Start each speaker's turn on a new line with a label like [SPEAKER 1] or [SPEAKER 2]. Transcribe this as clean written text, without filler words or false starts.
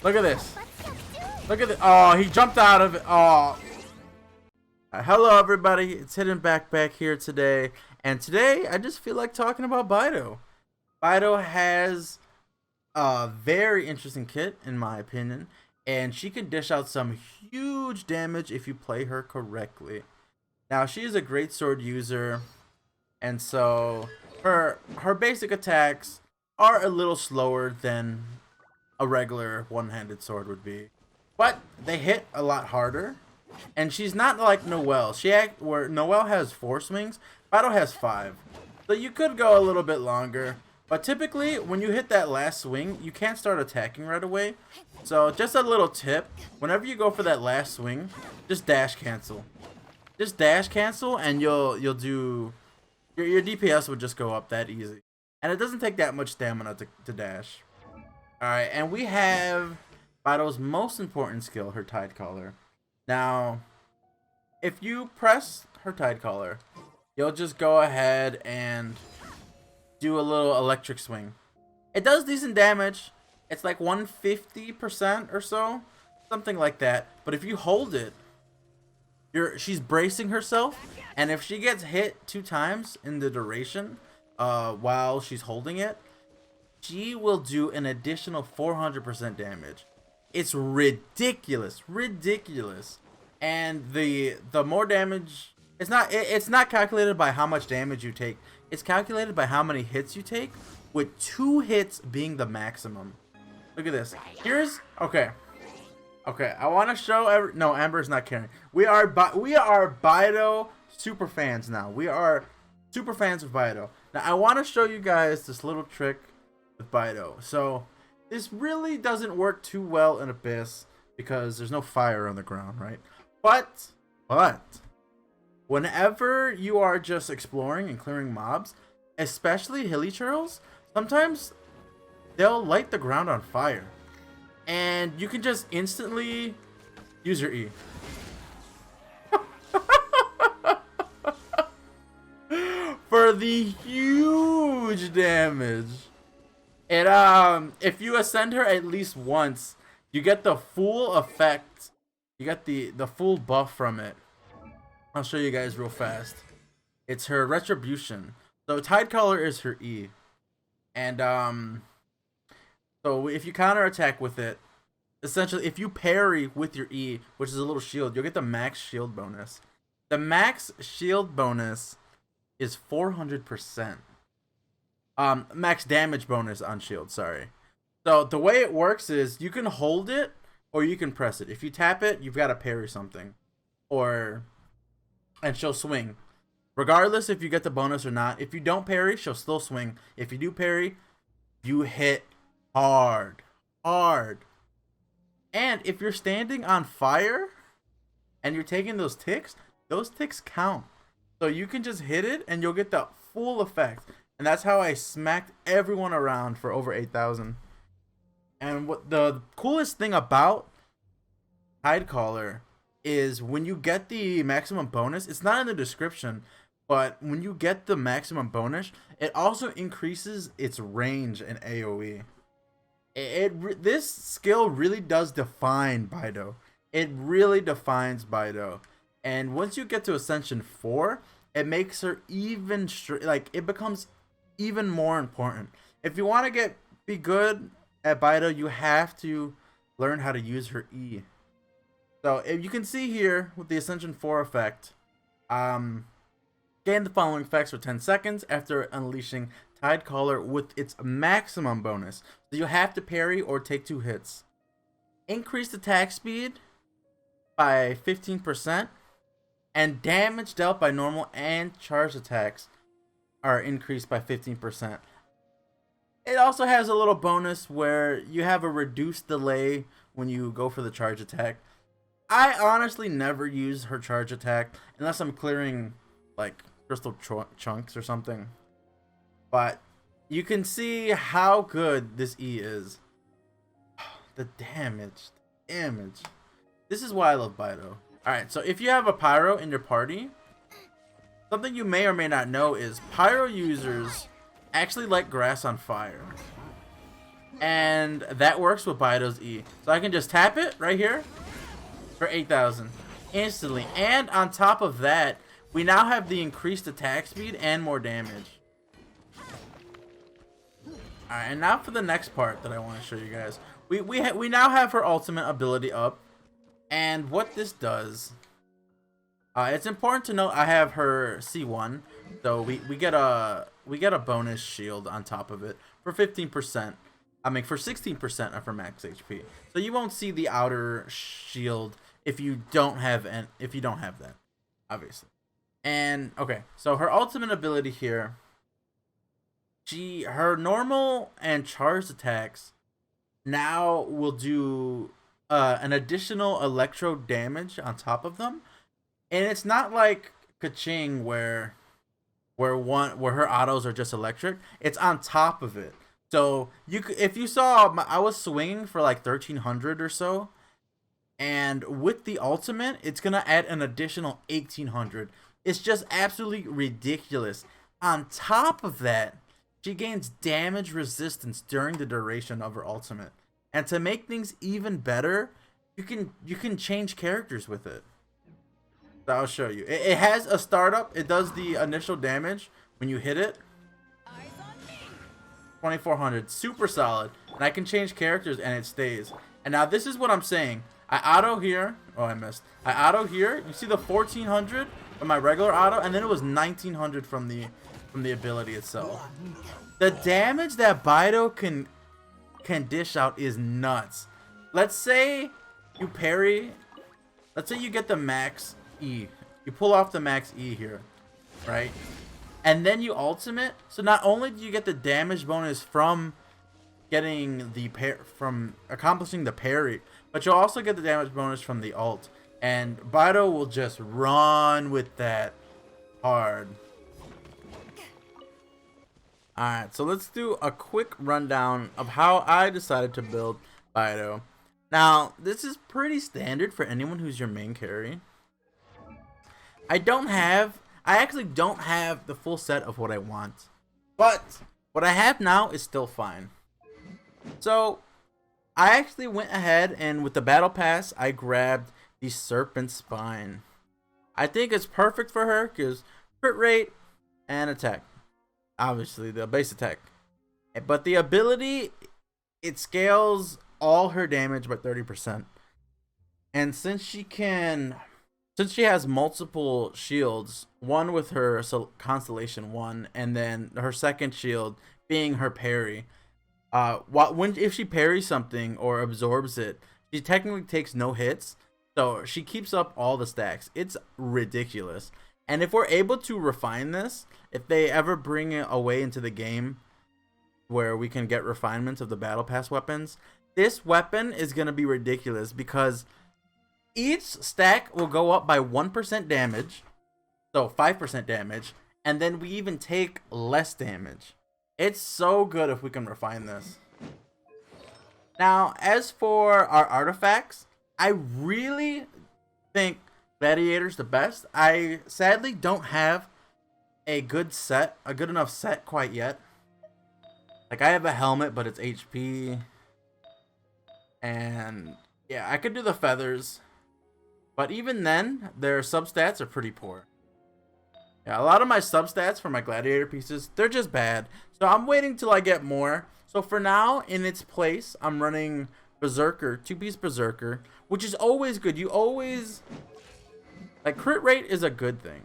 [SPEAKER 1] Look at this. Look at this. Oh, he jumped out of it. Oh. Hello, everybody. It's hiddenbakpak here today. And today, I just feel like talking about Beidou. Beidou has a very interesting kit, in my opinion. And she can dish out some huge damage if you play her correctly. Now, she is a great sword user. And so, her basic attacks are a little slower than a regular one-handed sword would be, but they hit a lot harder. And she's not like Noelle. Where Noelle has 4 swings, Beidou has 5. So you could go a little bit longer, but typically when you hit that last swing, you can't start attacking right away. So just a little tip: whenever you go for that last swing, just dash cancel. Just dash cancel, and you'll do your DPS would just go up that easy, and it doesn't take that much stamina to dash. Alright, and we have Beidou's most important skill, her Tide Collar. Now, if you press her Tide Collar, you'll just go ahead and do a little electric swing. It does decent damage. It's like 150% or so, something like that. But if you hold it, she's bracing herself, and if she gets hit 2 times in the duration while she's holding it, she will do an additional 400% damage. It's ridiculous, ridiculous. And the more damage, it's not calculated by how much damage you take. It's calculated by how many hits you take, with 2 hits being the maximum. Look at this. Okay. I want to show no, Amber's not caring. We are Beidou super fans now. We are super fans of Beidou. Now I want to show you guys this little trick with Beidou. So this really doesn't work too well in Abyss because there's no fire on the ground, right? But whenever you are just exploring and clearing mobs, especially hilly churls, sometimes they'll light the ground on fire, and you can just instantly use your E. For the huge damage. And if you ascend her at least once, you get the full effect. You get the full buff from it. I'll show you guys real fast. It's her retribution. So Tide Collar is her E. And so if you counterattack with it, essentially if you parry with your E, which is a little shield, you'll get the max shield bonus. The max shield bonus is 400%. Max damage bonus on shield, sorry. So the way it works is you can hold it or you can press it. If you tap it, you've got to parry something, and she'll swing. Regardless if you get the bonus or not. If you don't parry, she'll still swing. If you do parry, you hit hard. And if you're standing on fire and you're taking those ticks count. So you can just hit it and you'll get the full effect. And that's how I smacked everyone around for over 8,000. And what the coolest thing about Tide Collar is when you get the maximum bonus, it's not in the description, but when you get the maximum bonus, it also increases its range in AoE. This skill really does define Beidou. It really defines Beidou. And once you get to Ascension 4, it makes her even it becomes even more important. If you want to be good at Beidou, you have to learn how to use her E. So if you can see here with the Ascension 4 effect, gain the following effects for 10 seconds after unleashing Tide Collar with its maximum bonus. So you have to parry or take 2 hits. Increased attack speed by 15%, and damage dealt by normal and charged attacks are increased by 15%. It also has a little bonus where you have a reduced delay when you go for the charge attack. I honestly never use her charge attack unless I'm clearing like crystal chunks or something. But you can see how good this E is. The damage. This is why I love Beidou. Alright, so if you have a pyro in your party, something you may or may not know is pyro users actually light grass on fire. And that works with Beidou's E. So I can just tap it right here for 8,000 instantly. And on top of that, we now have the increased attack speed and more damage. Alright, and now for the next part that I want to show you guys. We now have her ultimate ability up. And what this does, it's important to note I have her C1. So we get a bonus shield on top of it for 15%. I mean, for 16% of her max HP. So you won't see the outer shield if you don't have that, obviously. And okay, so her ultimate ability here, her normal and charged attacks now will do an additional electro damage on top of them. And it's not like Kaching where her autos are just electric. It's on top of it. So if you saw, I was swinging for like 1300 or so, and with the ultimate, it's gonna add an additional 1800. It's just absolutely ridiculous. On top of that, she gains damage resistance during the duration of her ultimate, and to make things even better, you can change characters with it. So I'll show you. It has a startup. It does the initial damage when you hit it. 2400, super solid, and I can change characters and it stays. And now this is what I'm saying. I auto here. Oh, I missed. I auto here. You see the 1400 from my regular auto, and then it was 1900 from the ability itself. The damage that Beidou can dish out is nuts. Let's say you parry. Let's say you get the max E. You pull off the max E here, right? And then you ultimate, so not only do you get the damage bonus from getting from accomplishing the parry, but you'll also get the damage bonus from the ult. And Beidou will just run with that hard. Alright, so let's do a quick rundown of how I decided to build Beidou. Now, this is pretty standard for anyone who's your main carry. I actually don't have the full set of what I want, but what I have now is still fine. So I actually went ahead and with the battle pass, I grabbed the serpent spine. I think it's perfect for her because crit rate and attack, obviously the base attack, but the ability, it scales all her damage by 30%. And since she has multiple shields, one with her Constellation 1, and then her second shield being her parry. If she parries something or absorbs it, she technically takes no hits, so she keeps up all the stacks. It's ridiculous. And if we're able to refine this, if they ever bring it away into the game where we can get refinements of the battle pass weapons, this weapon is going to be ridiculous because each stack will go up by 1% damage, so 5% damage, and then we even take less damage. It's so good if we can refine this. Now, as for our artifacts, I really think Gladiator's the best. I sadly don't have a good enough set quite yet. Like, I have a helmet, but it's HP. And yeah, I could do the feathers. But even then, their substats are pretty poor. Yeah, a lot of my substats for my gladiator pieces, they're just bad. So I'm waiting till I get more. So for now, in its place, I'm running Berserker, 2-piece Berserker, which is always good. You always, like, crit rate is a good thing.